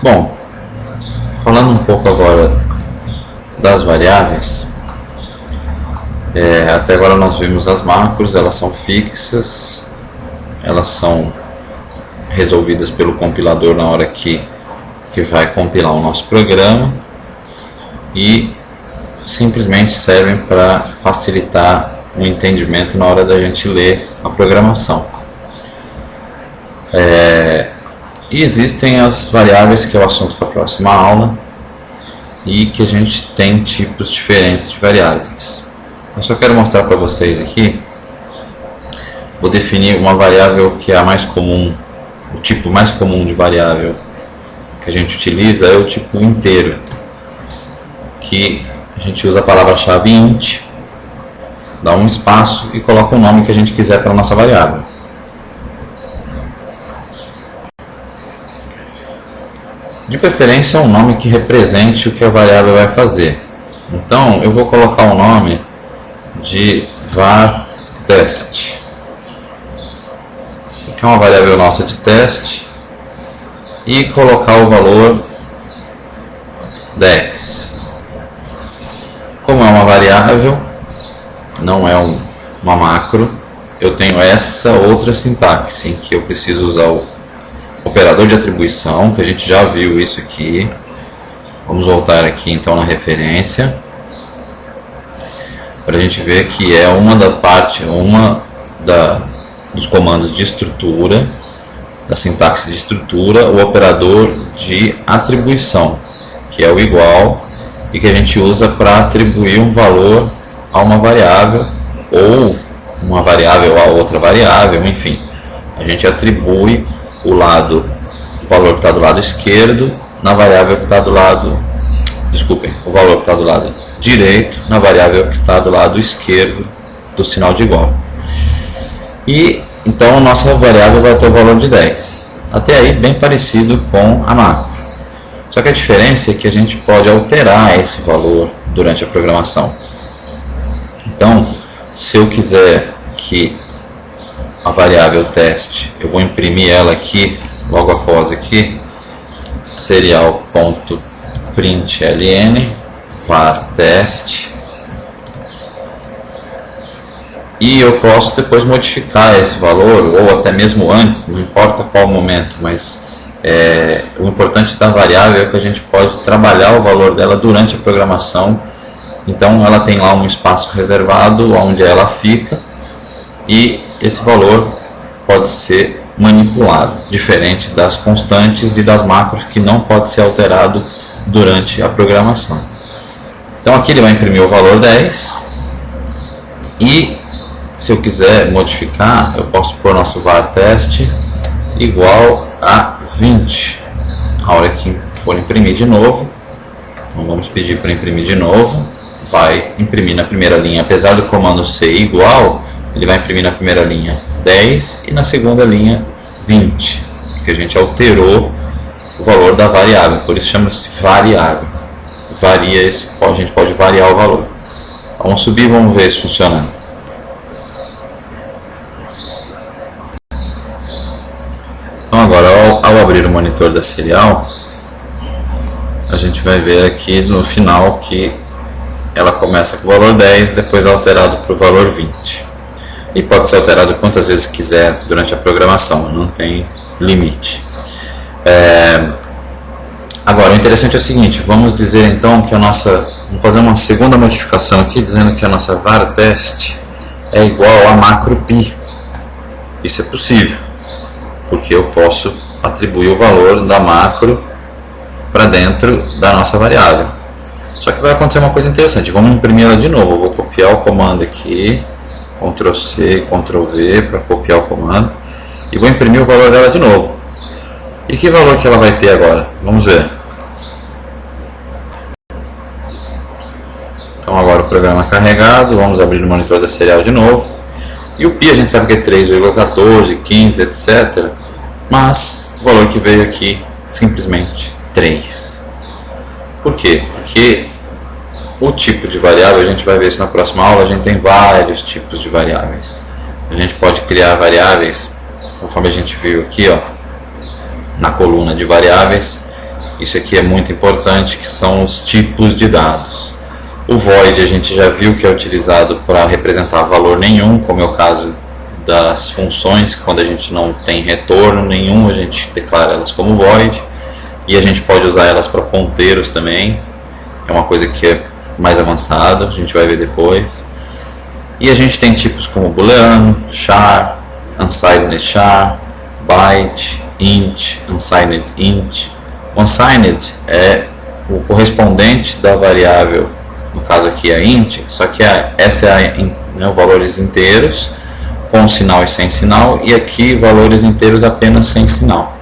Bom, falando um pouco agora das variáveis, até agora nós vimos as macros, elas são fixas, elas são resolvidas pelo compilador na hora que vai compilar o nosso programa e simplesmente servem para facilitar o entendimento na hora da gente ler a programação. E existem as variáveis, que é o assunto para a próxima aula, e que a gente tem tipos diferentes de variáveis. Eu só quero mostrar para vocês aqui, vou definir uma variável que é a mais comum, o tipo mais comum de variável que a gente utiliza é o tipo inteiro, que a gente usa a palavra-chave int, dá um espaço e coloca o nome que a gente quiser para a nossa variável. De preferência, um nome que represente o que a variável vai fazer. Então, eu vou colocar o nome de var_test, que é uma variável nossa de teste, e colocar o valor 10. Como é uma variável, não é uma macro, eu tenho essa outra sintaxe, em que eu preciso usar o operador de atribuição, que a gente já viu isso aqui. Vamos voltar aqui então na referência, para a gente ver que é dos comandos de estrutura, da sintaxe de estrutura, o operador de atribuição, que é o igual, e que a gente usa para atribuir um valor a uma variável, ou uma variável a outra variável, enfim. A gente atribui o valor que está do lado esquerdo na variável que está do lado, o valor que está do lado direito na variável que está do lado esquerdo do sinal de igual. E então a nossa variável vai ter o valor de 10. Até aí bem parecido com a macro. Só que a diferença é que a gente pode alterar esse valor durante a programação. Então, se eu quiser que a variável teste, eu vou imprimir ela aqui, logo após aqui, serial.println var_test, e eu posso depois modificar esse valor, ou até mesmo antes, não importa qual momento, mas o importante da variável é que a gente pode trabalhar o valor dela durante a programação. Então ela tem lá um espaço reservado onde ela fica, e esse valor pode ser manipulado, diferente das constantes e das macros, que não pode ser alterado durante a programação. Então aqui ele vai imprimir o valor 10, e se eu quiser modificar, eu posso pôr nosso var_test igual a 20. A hora que for imprimir de novo, então vamos pedir para imprimir de novo, vai imprimir na primeira linha, apesar do comando ser igual, ele vai imprimir na primeira linha 10 e na segunda linha 20, porque a gente alterou o valor da variável, por isso chama-se variável. Varia a gente pode variar o valor. Vamos subir e vamos ver isso funcionando. Então agora, ao abrir o monitor da Serial, a gente vai ver aqui no final que ela começa com o valor 10, depois é alterado para o valor 20. E pode ser alterado quantas vezes quiser durante a programação, não tem limite. Agora, o interessante é o seguinte, vamos dizer então que vamos fazer uma segunda modificação aqui, dizendo que a nossa var_test é igual a macro pi. Isso é possível, porque eu posso atribuir o valor da macro para dentro da nossa variável. Só que vai acontecer uma coisa interessante, vamos imprimir ela de novo. Eu vou copiar o comando aqui, Ctrl C, Ctrl V para copiar o comando, e vou imprimir o valor dela de novo. E que valor que ela vai ter agora? Vamos ver. Então agora o programa é carregado, vamos abrir o monitor da Serial de novo. E o pi a gente sabe que é 3,14, 15, etc. Mas o valor que veio aqui simplesmente 3. Por quê? Porque o tipo de variável, a gente vai ver isso na próxima aula, a gente tem vários tipos de variáveis. A gente pode criar variáveis, conforme a gente viu aqui, ó, na coluna de variáveis, Isso aqui é muito importante, que são os tipos de dados. O void a gente já viu que é utilizado para representar valor nenhum, como é o caso das funções. Quando a gente não tem retorno nenhum, a gente declara elas como void. E a gente pode usar elas para ponteiros também, que é uma coisa que é mais avançada, a gente vai ver depois. E a gente tem tipos como booleano, char, unsigned char, byte, int, unsigned int. Unsigned é o correspondente da variável, no caso aqui é int, só que essa é valores inteiros com sinal e sem sinal, e aqui valores inteiros apenas sem sinal.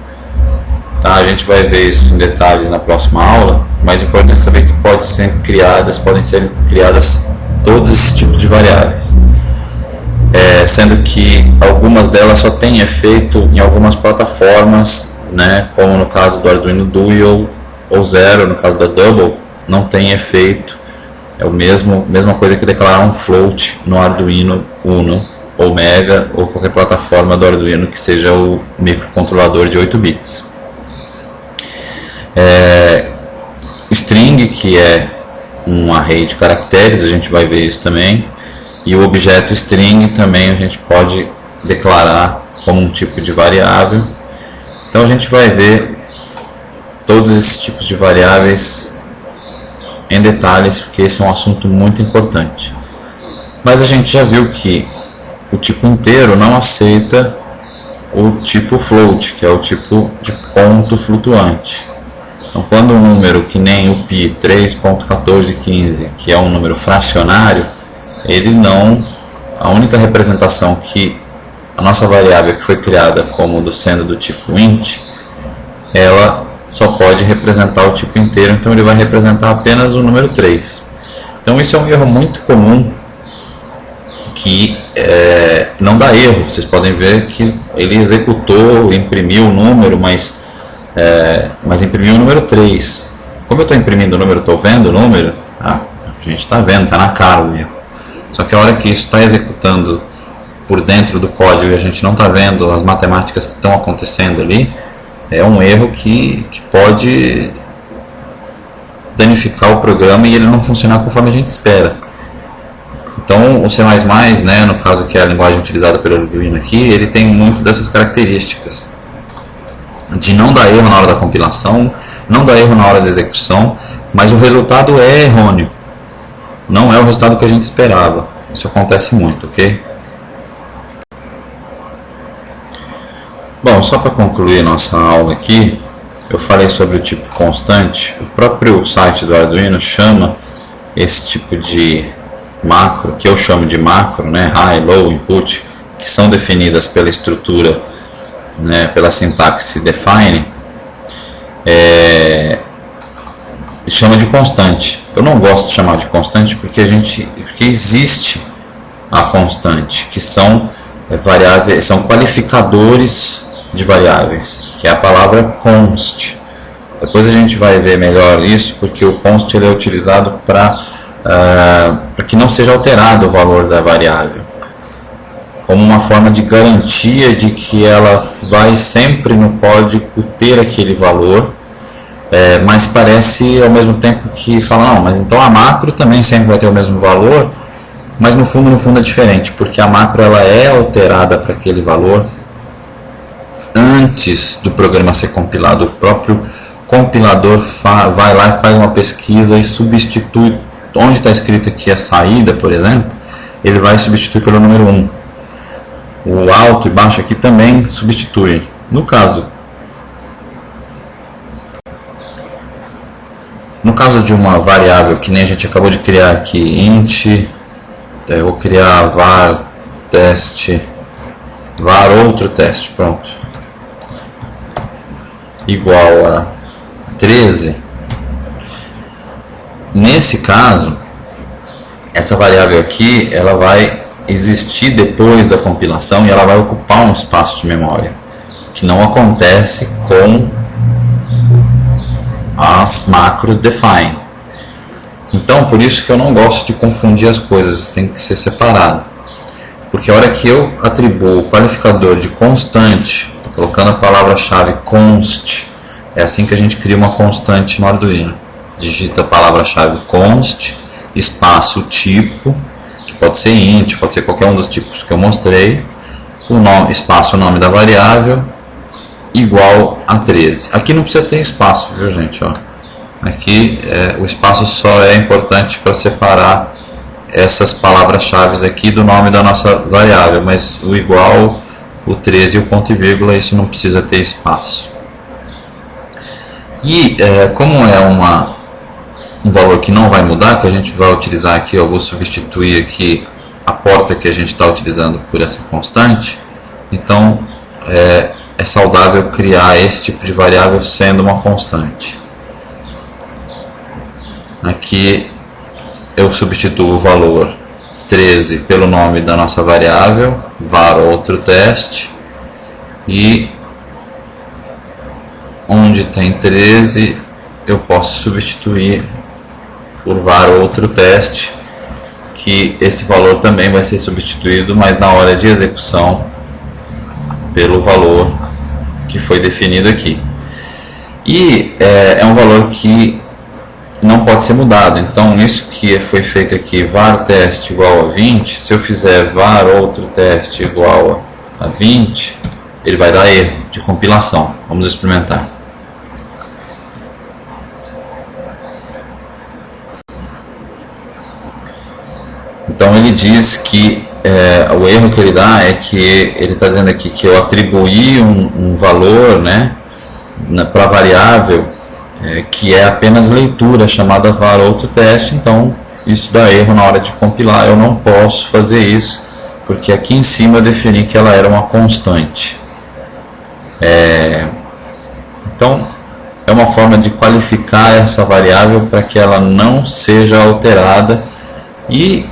Tá? A gente vai ver isso em detalhes na próxima aula, mas é importante saber que podem ser criadas todos esses tipos de variáveis. Sendo que algumas delas só têm efeito em algumas plataformas, né, como no caso do Arduino Dual ou Zero, no caso da Double, não tem efeito. É a mesma coisa que declarar um float no Arduino Uno ou Mega ou qualquer plataforma do Arduino que seja o microcontrolador de 8 bits. String, que é um array de caracteres, a gente vai ver isso também. E o objeto string também a gente pode declarar como um tipo de variável. Então a gente vai ver todos esses tipos de variáveis em detalhes, porque esse é um assunto muito importante. Mas a gente já viu que o tipo inteiro não aceita o tipo float, que é o tipo de ponto flutuante. Então, quando um número que nem o pi 3.1415, que é um número fracionário, ele não, a única representação que a nossa variável que foi criada como sendo do tipo int, ela só pode representar o tipo inteiro, então ele vai representar apenas o número 3. Então isso é um erro muito comum, que não dá erro. Vocês podem ver que ele executou, imprimiu o número, mas imprimiu o número 3. Como eu estou imprimindo o número, estou vendo o número, a gente está vendo, está na cara o erro. Só que a hora que isso está executando por dentro do código e a gente não está vendo as matemáticas que estão acontecendo ali, é um erro que pode danificar o programa e ele não funcionar conforme a gente espera. Então o C++, né, no caso que é a linguagem utilizada pelo Arduino aqui, ele tem muito dessas características de não dar erro na hora da compilação, não dar erro na hora da execução, mas o resultado é errôneo, não é o resultado que a gente esperava. Isso acontece muito, ok? Bom, só para concluir nossa aula aqui, eu falei sobre o tipo constante. O próprio site do Arduino chama esse tipo de macro, que eu chamo de macro, né, high, low, input, que são definidas pela estrutura, né, pela sintaxe define, chama de constante. Eu não gosto de chamar de constante porque existe a constante, que são variáveis, são qualificadores de variáveis, que é a palavra const. Depois a gente vai ver melhor isso, porque o const ele é utilizado para que não seja alterado o valor da variável, como uma forma de garantia de que ela vai sempre no código ter aquele valor, mas parece ao mesmo tempo que fala, não, mas então a macro também sempre vai ter o mesmo valor, mas no fundo é diferente, porque a macro ela é alterada para aquele valor antes do programa ser compilado. O próprio compilador vai lá e faz uma pesquisa e substitui, onde está escrito aqui a saída, por exemplo, ele vai substituir pelo número 1. O alto e baixo aqui também substituem. No caso de uma variável que nem a gente acabou de criar aqui, int, eu vou criar var teste, var outro teste, pronto, igual a 13. Nesse caso, essa variável aqui, ela vai existir depois da compilação e ela vai ocupar um espaço de memória, que não acontece com as macros define. Então, por isso que eu não gosto de confundir as coisas, tem que ser separado. Porque a hora que eu atribuo o qualificador de constante, colocando a palavra-chave const, É assim que a gente cria uma constante no Arduino. Digita a palavra-chave const, espaço tipo, que pode ser int, pode ser qualquer um dos tipos que eu mostrei, o nome, espaço o nome da variável, igual a 13. Aqui não precisa ter espaço, viu gente? Ó. Aqui o espaço só é importante para separar essas palavras-chave aqui do nome da nossa variável, mas o igual, o 13 e o ponto e vírgula, isso não precisa ter espaço. E como é um valor que não vai mudar, que a gente vai utilizar aqui, eu vou substituir aqui a porta que a gente está utilizando por essa constante, então é saudável criar esse tipo de variável sendo uma constante. Aqui eu substituo o valor 13 pelo nome da nossa variável, var outro teste, e onde tem 13 eu posso substituir por var outro teste, que esse valor também vai ser substituído, mas na hora de execução, pelo valor que foi definido aqui. E é um valor que não pode ser mudado, então isso que foi feito aqui, var teste igual a 20, se eu fizer var outro teste igual a 20, ele vai dar erro de compilação. Vamos experimentar. Então ele diz que o erro que ele dá é que ele está dizendo aqui que eu atribuí um valor, né, para a variável que é apenas leitura, chamada var outro teste, então isso dá erro na hora de compilar. Eu não posso fazer isso, porque aqui em cima eu defini que ela era uma constante. Então é uma forma de qualificar essa variável para que ela não seja alterada, e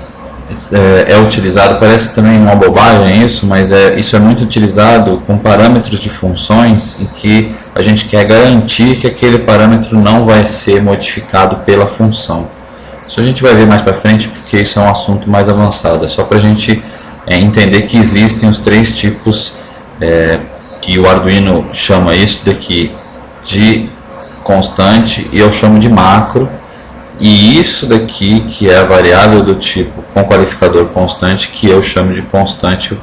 é utilizado, parece também uma bobagem isso, mas isso é muito utilizado com parâmetros de funções em que a gente quer garantir que aquele parâmetro não vai ser modificado pela função. Isso a gente vai ver mais para frente, porque isso é um assunto mais avançado. É só para a gente entender que existem os três tipos que o Arduino chama isso daqui de constante, e eu chamo de macro. E isso daqui, que é a variável do tipo com qualificador constante, que eu chamo de constante,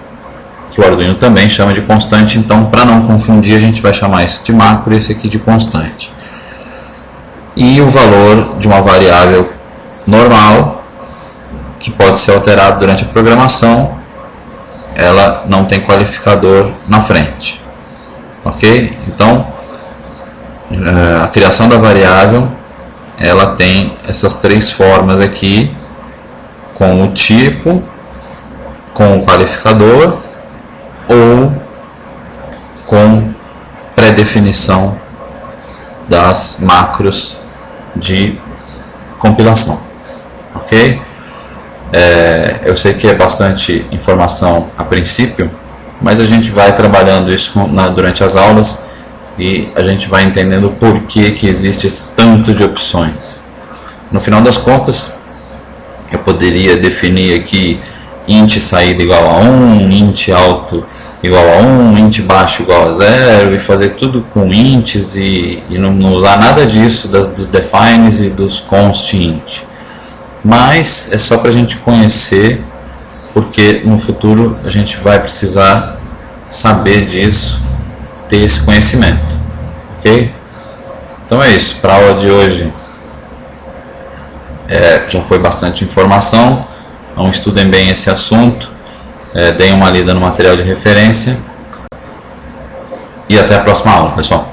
que o Arduino também chama de constante. Então, para não confundir, a gente vai chamar isso de macro e esse aqui de constante. E o valor de uma variável normal, que pode ser alterado durante a programação, ela não tem qualificador na frente. Ok? Então, a criação da variável, ela tem essas três formas aqui, com o tipo, com o qualificador ou com pré-definição das macros de compilação. Ok? Eu sei que é bastante informação a princípio, mas a gente vai trabalhando isso durante as aulas, e a gente vai entendendo por que existe esse tanto de opções. No final das contas, eu poderia definir aqui int saída igual a 1, int alto igual a 1, int baixo igual a 0, e fazer tudo com ints e não usar nada disso dos defines e dos const int. Mas é só para a gente conhecer, porque no futuro a gente vai precisar saber disso, ter esse conhecimento. Ok? Então é isso, para a aula de hoje já foi bastante informação, então estudem bem esse assunto, deem uma lida no material de referência, e até a próxima aula, pessoal.